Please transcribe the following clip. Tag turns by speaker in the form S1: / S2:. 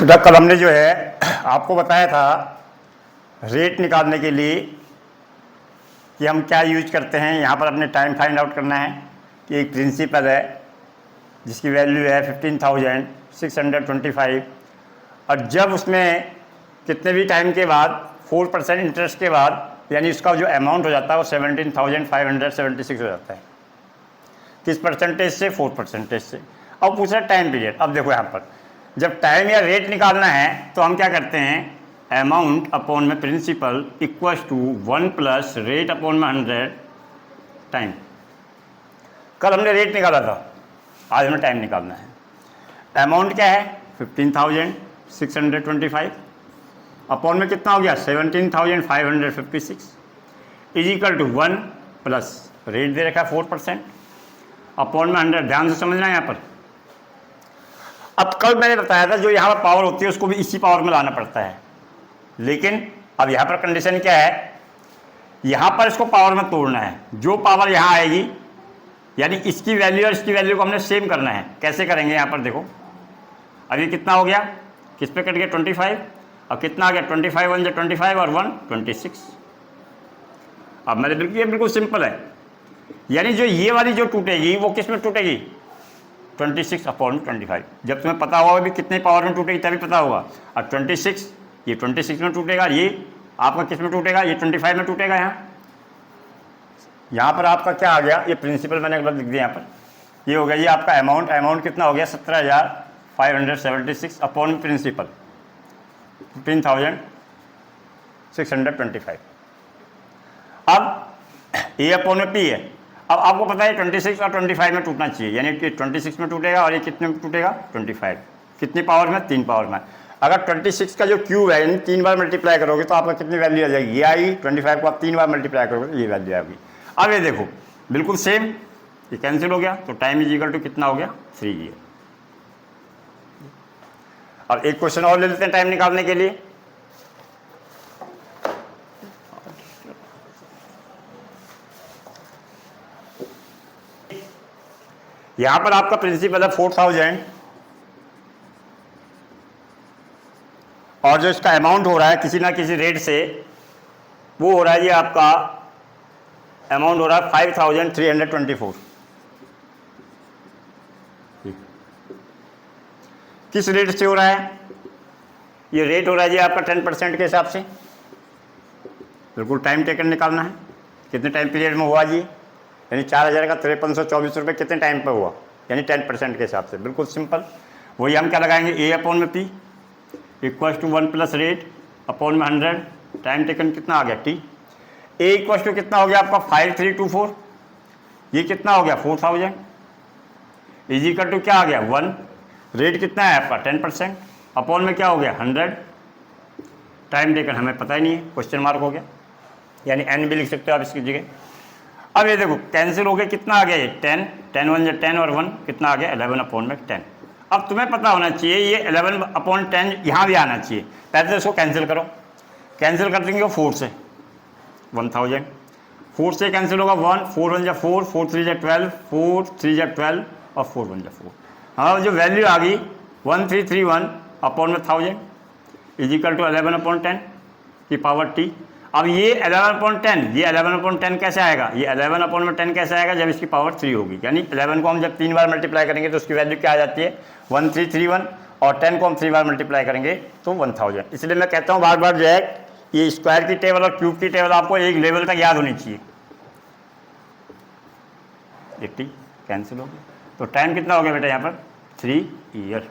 S1: बेटा कल हमने जो है आपको बताया था रेट निकालने के लिए कि हम क्या यूज करते हैं। यहाँ पर अपने टाइम फाइंड आउट करना है कि एक प्रिंसिपल है जिसकी वैल्यू है 15,625 और जब उसमें कितने भी टाइम के बाद 4% इंटरेस्ट के बाद यानी उसका जो अमाउंट हो जाता है वो 17,576 हो जाता है। किस परसेंटेज से? 4% से। अब पूछ रहा टाइम पीरियड। अब देखो यहाँ पर जब टाइम या रेट निकालना है तो हम क्या करते हैं, अमाउंट अपॉन में principal equals to 1 plus rate upon में 100 टाइम। कल हमने रेट निकाला था, आज हमें टाइम निकालना है। अमाउंट क्या है 15,625 अपॉन में कितना हो गया 17,556 is equal to 1 plus rate दे रखा है 4% अपॉन में 100। ध्यान से समझना है यहाँ पर। अब कल मैंने बताया था जो यहाँ पर पावर होती है उसको भी इसी पावर में लाना पड़ता है, लेकिन अब यहाँ पर कंडीशन क्या है, यहाँ पर इसको पावर में तोड़ना है। जो पावर यहाँ आएगी यानी इसकी वैल्यू और इसकी वैल्यू को हमने सेम करना है। कैसे करेंगे? यहाँ पर देखो अब ये कितना हो गया, किस पे कट गया 25 और कितना आ गया 25 1 जो 25 और 1 26। अब मैंने बिल्कुल ये बिल्कुल सिंपल है, यानी जो ये वाली जो टूटेगी वो किस में टूटेगी 26 अपॉन 25। जब तुम्हें पता होगा भी कितने पावर में टूटेगी तभी पता होगा। और 26 ये 26 में टूटेगा, ये आपका किस में टूटेगा, ये 25 में टूटेगा। यहाँ पर आपका क्या आ गया, ये प्रिंसिपल मैंने गलत लिख दिया यहाँ पर, ये हो गया ये आपका अमाउंट कितना हो गया 17,576 अपॉन प्रिंसिपल 15,625। अब ए अपॉन में पी है। अब आपको पता है 26 और 25 में टूटना चाहिए, यानी कि 26 में टूटेगा और ये कितने में टूटेगा 25। कितनी पावर में? 3 पावर में। अगर 26 का जो क्यूब है यानी 3 बार मल्टीप्लाई करोगे तो आपका कितनी वैल्यू आ जाएगी, ये आई। 25 को आप 3 बार मल्टीप्लाई करोगे तो ये वैल्यू आएगी। अब ये देखो बिल्कुल सेम, ये कैंसिल हो गया तो टाइम इज इक्वल टू कितना हो गया 3 ईयर। अब एक क्वेश्चन और ले लेते हैं टाइम निकालने के लिए। यहां पर आपका प्रिंसिपल है 4,000 और जो इसका अमाउंट हो रहा है किसी ना किसी रेट से वो हो रहा है, ये आपका अमाउंट हो रहा है 5,324। किस रेट से हो रहा है? ये रेट हो रहा है जी आपका 10% के हिसाब से। बिल्कुल टाइम टेकन निकालना है, कितने टाइम पीरियड में हुआ जी, यानी 4,000 का 5324 रुपये कितने टाइम पर हुआ, यानी 10% के हिसाब से। बिल्कुल सिंपल, वही हम क्या लगाएंगे, ए अपॉन में P equals to 1 plus rate upon में 100 टाइम टेकन कितना आ गया टी। ए इक्वल्स टू कितना हो गया आपका 5324, ये कितना हो गया 4,000 इज इक्वल टू क्या आ गया 1, रेट कितना है आपका 10% अपॉन में क्या हो गया 100 टाइम टेकन हमें पता ही नहीं है, क्वेश्चन मार्क हो गया, यानी एन भी लिख सकते हो आप इसकी जगह। अब ये देखो कैंसिल हो गया, कितना आ गया ये 10 10 1 जो 10 और 1 कितना आ गया 11 अपॉन में 10। अब तुम्हें पता होना चाहिए ये 11 अपॉन 10 यहाँ भी आना चाहिए। पहले तो इसको कैंसिल करो, कैंसिल कर देंगे 4 से 1,000, 4 से कैंसिल होगा 1 4 1 जा 4 4 3 जा 12 4 3 जा 12 और 4 1 जा 4। हमारा जो वैल्यू आ गई 1331 अपॉन में 1000 इज इक्वल टू 11 अपॉन 10 की पावर टी। अब ये 11 अपॉन 10, ये 11 अपॉन 10 कैसे आएगा, ये 11 अपॉन में 10 कैसे आएगा, जब इसकी पावर 3 होगी। यानी 11 को हम जब 3 बार मल्टीप्लाई करेंगे तो उसकी वैल्यू क्या आ जाती है 1331 और 10 को हम 3 बार मल्टीप्लाई करेंगे तो 1000। इसलिए मैं कहता हूँ बार बार जो है ये स्क्वायर की टेबल और क्यूब की टेबल आपको एक लेवल तक याद होनी चाहिए। 80 कैंसिल हो गया तो टाइम कितना हो गया बेटा यहाँ पर 3 ईयर।